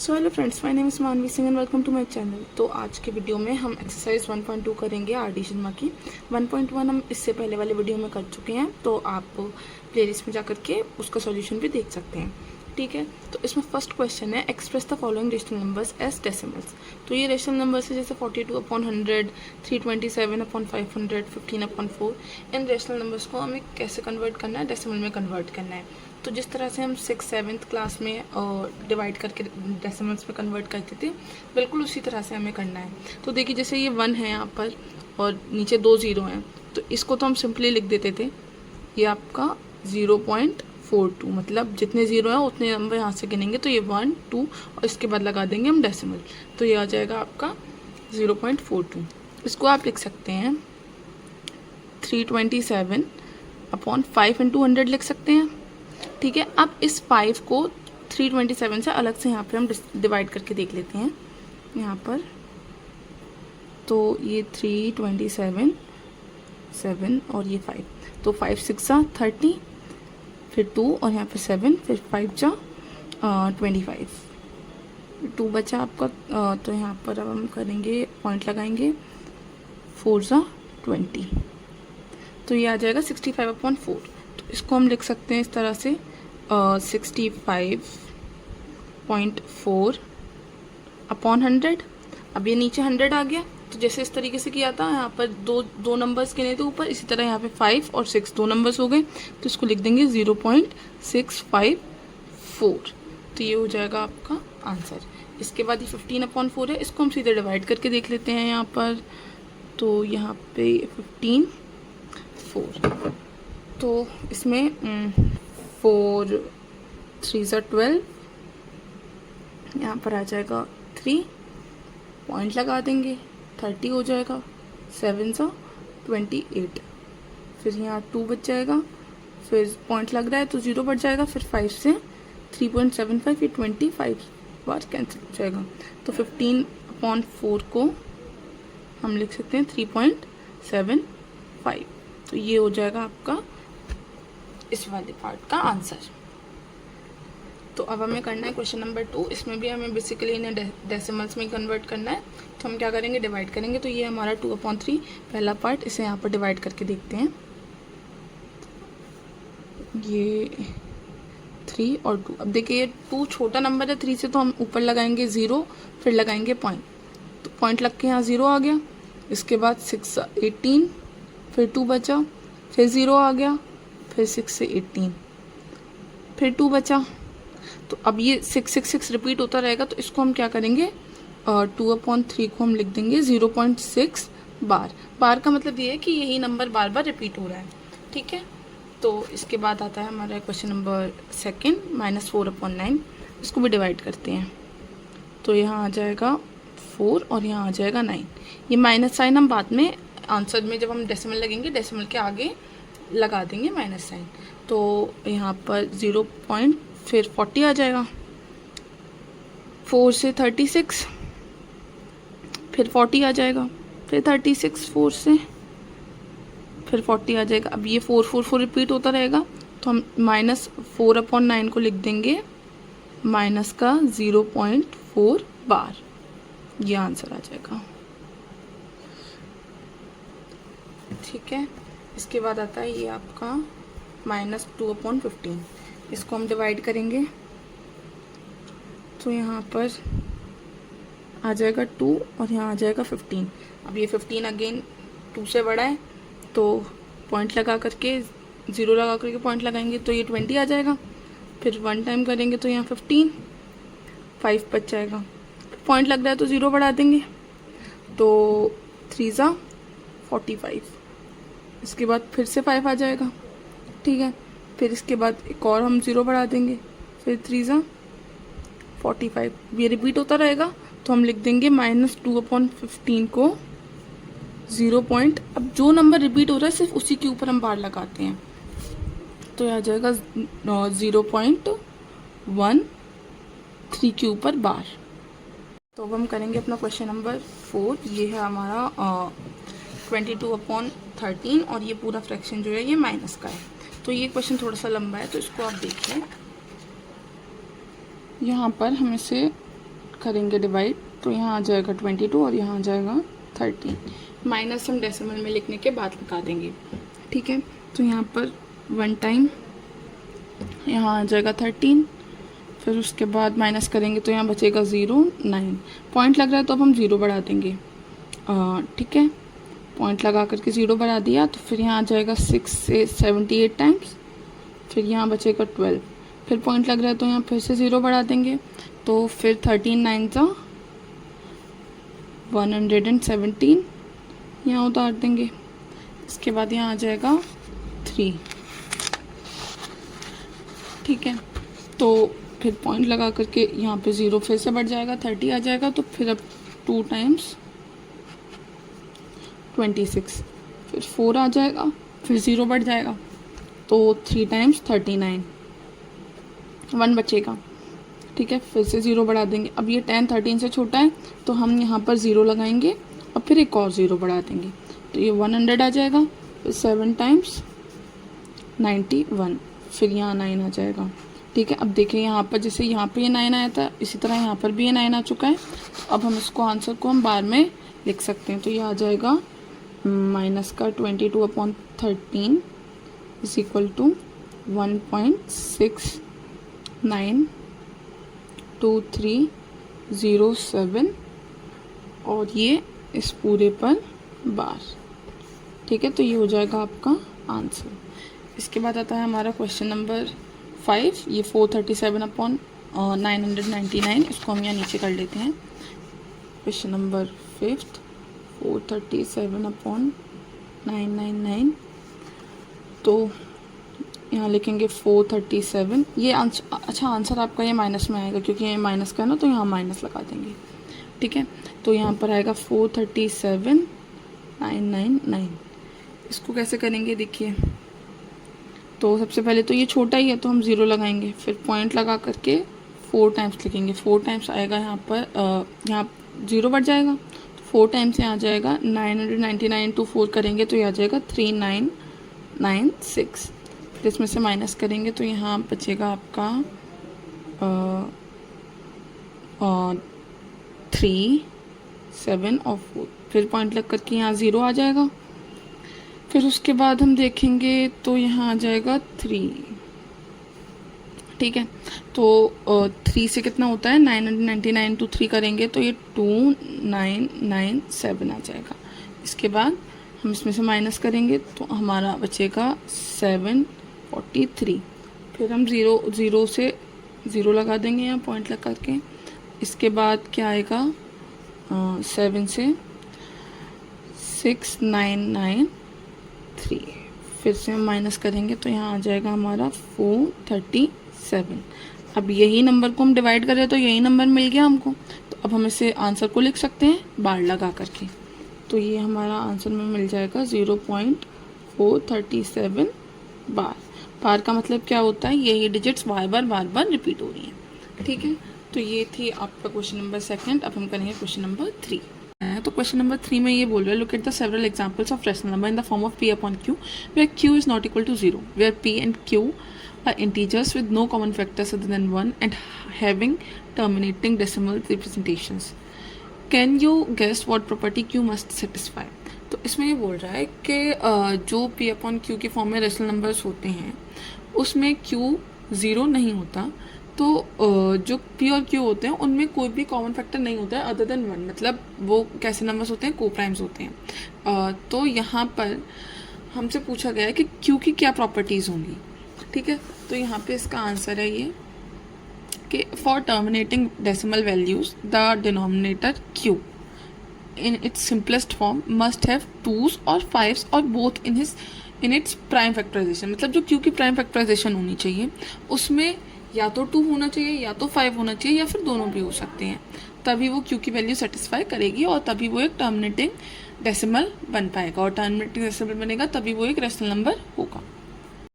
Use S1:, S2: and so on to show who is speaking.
S1: So hello friends, my name is Manvi Singh and welcome to my channel. तो आज के video में हम एक्सरसाइज 1.2 करेंगे आर.डी. शर्मा की। 1.1 हम इससे पहले वाले वीडियो में कर चुके हैं, तो आप प्लेलिस्ट में जा करके उसका सॉल्यूशन भी देख सकते हैं। ठीक है, तो इसमें फर्स्ट क्वेश्चन है express the following rational numbers as decimals. तो ये रेशनल नंबर्स है जैसे 42/100, 327/500, 15/4। इन रेशनल नंबर्स को हमें कैसे कन्वर्ट करना है, डेसिमल में कन्वर्ट करना है। तो जिस तरह से हम 6-7 क्लास में डिवाइड करके डेसिमल्स में कन्वर्ट करते थे, बिल्कुल उसी तरह से हमें करना है। तो देखिए जैसे ये 1 है यहाँ पर और नीचे 2 0 हैं, तो इसको तो हम सिंपली लिख देते थे ये आपका 0.42, मतलब जितने 0 हैं उतने नंबर यहाँ से गिनेंगे, तो ये 1 2 और इसके बाद लगा देंगे हम डेसिमल, तो ये आ जाएगा आपका 0.42। इसको आप लिख सकते हैं 327/5 × 100 लिख सकते हैं। ठीक है, अब इस 5 को 327 से अलग से यहाँ पे हम डिवाइड करके देख लेते हैं यहाँ पर। तो ये 327 7 और ये 5, तो 5 6 30, फिर 2 और यहाँ पे 7, फिर 5 25, 2 बचा आपका। तो यहाँ पर अब हम करेंगे, पॉइंट लगाएंगे, 4 20, तो ये आ जाएगा 65/4। तो इसको हम लिख सकते हैं इस तरह से 65.4/100। अब ये नीचे 100 आ गया, तो जैसे इस तरीके से किया था, यहाँ पर दो नंबर्स गिने थे ऊपर, इसी तरह यहाँ पे 5 और 6 दो नंबर्स हो गए, तो इसको लिख देंगे 0.654। तो ये हो जाएगा आपका आंसर। इसके बाद ये 15/4 है, इसको हम सीधे डिवाइड करके देख लेते हैं यहाँ पर। तो यहाँ पे 15/4, तो इसमें 4 3 12, यहाँ पर आ जाएगा 3, पॉइंट लगा देंगे, 30 हो जाएगा, 7 28, फिर यहाँ 2 बच जाएगा, फिर पॉइंट लग रहा है तो 0 बच जाएगा, फिर 5 से 3.75, ये 25 बार कैंसिल हो जाएगा। तो 15/4 को हम लिख सकते हैं 3.75। तो ये हो जाएगा आपका इस वाले पार्ट का आंसर। तो अब हमें करना है क्वेश्चन नंबर 2। इसमें भी हमें बेसिकली इन्हें डेसिमल्स में कन्वर्ट करना है। तो हम क्या करेंगे, डिवाइड करेंगे। तो ये हमारा 2/3 पहला पार्ट, इसे यहाँ पर डिवाइड करके देखते हैं। ये 3 और 2, अब देखिए 2 छोटा नंबर है 3 से, तो हम ऊपर लगाएंगे 0, फिर लगाएंगे पॉइंट, तो पॉइंट लग के यहाँ 0 आ गया। इसके बाद 6 18, फिर 2 बचा, फिर 0 आ गया, फिर 6 से 18, फिर 2 बचा। तो अब ये 6 रिपीट होता रहेगा, तो इसको हम क्या करेंगे, 2/3 को हम लिख देंगे 0.6 बार। बार का मतलब ये है कि यही नंबर बार बार रिपीट हो रहा है। ठीक है, तो इसके बाद आता है हमारा क्वेश्चन नंबर 2 -4/9। इसको भी डिवाइड करते हैं। तो यहाँ आ जाएगा 4 और यहाँ आ जाएगा 9। ये माइनस साइन हम बाद में आंसर में जब हम डेसिमल लगेंगे, डेसिमल के आगे लगा देंगे माइनस साइन। तो यहाँ पर 0 पॉइंट, फिर 40 आ जाएगा, 4 से 36, फिर 40 आ जाएगा, फिर 36 4 से, फिर 40 आ जाएगा। अब ये 4 4 4 रिपीट होता रहेगा, तो हम -4/9 को लिख देंगे माइनस का 0.4 बार। ये आंसर आ जाएगा। ठीक है, इसके बाद आता है ये आपका -2/15। इसको हम डिवाइड करेंगे, तो यहाँ पर आ जाएगा 2 और यहाँ आ जाएगा 15। अब ये 15 अगेन 2 से बड़ा है, तो पॉइंट लगा करके 0 लगा करके पॉइंट लगाएंगे, तो ये 20 आ जाएगा। फिर 1 टाइम करेंगे तो यहाँ 15, 5 बच जाएगा, पॉइंट लग रहा है तो 0 बढ़ा देंगे, तो 3 45। इसके बाद फिर से 5 आ जाएगा। ठीक है, फिर इसके बाद एक और हम 0 बढ़ा देंगे, फिर 3 45। ये रिपीट होता रहेगा, तो हम लिख देंगे -2/15 को 0 पॉइंट। अब जो नंबर रिपीट हो रहा है सिर्फ उसी के ऊपर हम बार लगाते हैं, तो यह आ जाएगा 0.13 के ऊपर बार। तो अब हम करेंगे अपना क्वेश्चन नंबर 4। ये है हमारा 22/13 और ये पूरा फ्रैक्शन जो है ये माइनस का है। तो ये क्वेश्चन थोड़ा सा लंबा है, तो इसको आप देखिए। यहाँ पर हम इसे करेंगे डिवाइड तो यहाँ आ जाएगा 22 और यहाँ आ जाएगा 13। माइनस हम डेसिमल में लिखने के बाद लगा देंगे, ठीक है। तो यहाँ पर 1 टाइम यहाँ आ जाएगा 13, फिर उसके बाद माइनस करेंगे तो यहाँ बचेगा 0, 9। पॉइंट लग रहा है तो अब हम 0 बढ़ा देंगे, ठीक है। पॉइंट लगा करके 0 बढ़ा दिया तो फिर यहाँ आ जाएगा 6 से 78 टाइम्स, फिर यहाँ बचेगा 12। फिर पॉइंट लग रहा है तो यहाँ फिर से 0 बढ़ा देंगे तो फिर 13 9 सा 117 यहाँ उतार देंगे। इसके बाद यहाँ आ जाएगा 3, ठीक है। तो फिर पॉइंट लगा करके यहाँ पे 0 फिर से बढ़ जाएगा, 30 आ जाएगा। तो फिर अब 2 टाइम्स 26, फिर 4 आ जाएगा, फिर 0 बढ़ जाएगा तो 3 टाइम्स 39, 1 बचेगा, ठीक है। फिर से 0 बढ़ा देंगे। अब ये 10 13 से छोटा है तो हम यहाँ पर 0 लगाएंगे और फिर एक और 0 बढ़ा देंगे तो ये 100 आ जाएगा। फिर 7 टाइम्स 91, फिर यहाँ 9 आ जाएगा, ठीक है। अब देखिए यहाँ पर जैसे यहाँ पे ये 9 आया था, इसी तरह यहाँ पर भी ये 9 आ चुका है। अब हम इसको आंसर को हम बार में लिख सकते हैं। तो ये आ जाएगा माइनस का 22/13 इज इक्वल टू 1.692307 और ये इस पूरे पर बार, ठीक है। तो ये हो जाएगा आपका आंसर। इसके बाद आता है हमारा क्वेश्चन नंबर 5। ये 437/999, इसको हम यहाँ नीचे कर लेते हैं। क्वेश्चन नंबर 5 437/999, तो यहाँ लिखेंगे 437। ये अच्छा आंसर आपका ये माइनस में आएगा क्योंकि ये माइनस का है ना, तो यहाँ माइनस लगा देंगे, ठीक है। तो यहाँ पर आएगा 437,999। इसको कैसे करेंगे देखिए। तो सबसे पहले तो ये छोटा ही है तो हम 0 लगाएंगे, फिर पॉइंट लगा करके 4 टाइम्स लिखेंगे। 4 टाइम्स आएगा यहाँ पर, यहाँ 0 बढ़ जाएगा तो 4 टाइम्स यहाँ आ जाएगा 999 टू 4 करेंगे तो ये आ जाएगा 3996। फिर इसमें से माइनस करेंगे तो यहाँ बचेगा आपका 3 7 और 4। फिर पॉइंट लग करके यहाँ 0 आ जाएगा। फिर उसके बाद हम देखेंगे तो यहाँ आ जाएगा 3, ठीक है। तो 3 से कितना होता है 999 टू 3 करेंगे तो ये 2997 आ जाएगा। इसके बाद हम इसमें से माइनस करेंगे तो हमारा बचेगा 743। फिर हम 0 से 0 लगा देंगे यहाँ पॉइंट लगा करके। इसके बाद क्या आएगा 7 से 6993। फिर से हम माइनस करेंगे तो यहाँ आ जाएगा हमारा 437। अब यही नंबर को हम डिवाइड करें तो यही नंबर मिल गया हमको, तो अब हम इसे आंसर को लिख सकते हैं बार लगा करके। तो ये हमारा आंसर में मिल जाएगा 0.437 बार। बार का मतलब क्या होता है, यही डिजिट्स बार बार रिपीट हो रही हैं, ठीक है। तो ये थी आपका क्वेश्चन नंबर 2। अब हम करेंगे क्वेश्चन नंबर 3। तो क्वेश्चन नंबर 3 में ये बोल रहा है, look at the several examples of rational number in the form of p upon q where q is not equal to 0, where p and q are integers with no common factors other than 1 and having terminating decimal representations. Can you guess what property q must satisfy. तो इसमें ये बोल रहा है कि जो p upon q के form में रैशनल नंबर्स होते हैं उसमें q 0 नहीं होता, तो जो p और q होते हैं उनमें कोई भी कॉमन फैक्टर नहीं होता है अदर देन 1। मतलब वो कैसे नंबर्स होते हैं, को प्राइम्स होते हैं। तो यहाँ पर हमसे पूछा गया है कि q की क्या प्रॉपर्टीज़ होंगी, ठीक है। तो यहाँ पे इसका आंसर है ये कि for terminating decimal values the denominator q in its simplest form must have 2s or 5s or both in its prime factorization। मतलब जो q की प्राइम फैक्टराइजेशन होनी चाहिए उसमें या तो 2 होना चाहिए या तो 5 होना चाहिए या फिर दोनों भी हो सकते हैं, तभी वो q की वैल्यू सेटिस्फाई करेगी और तभी वो एक टर्मिनेटिंग डेसिमल बन पाएगा। और टर्मिनेटिंग डेसिमल बनेगा तभी वो एक रैशनल नंबर होगा।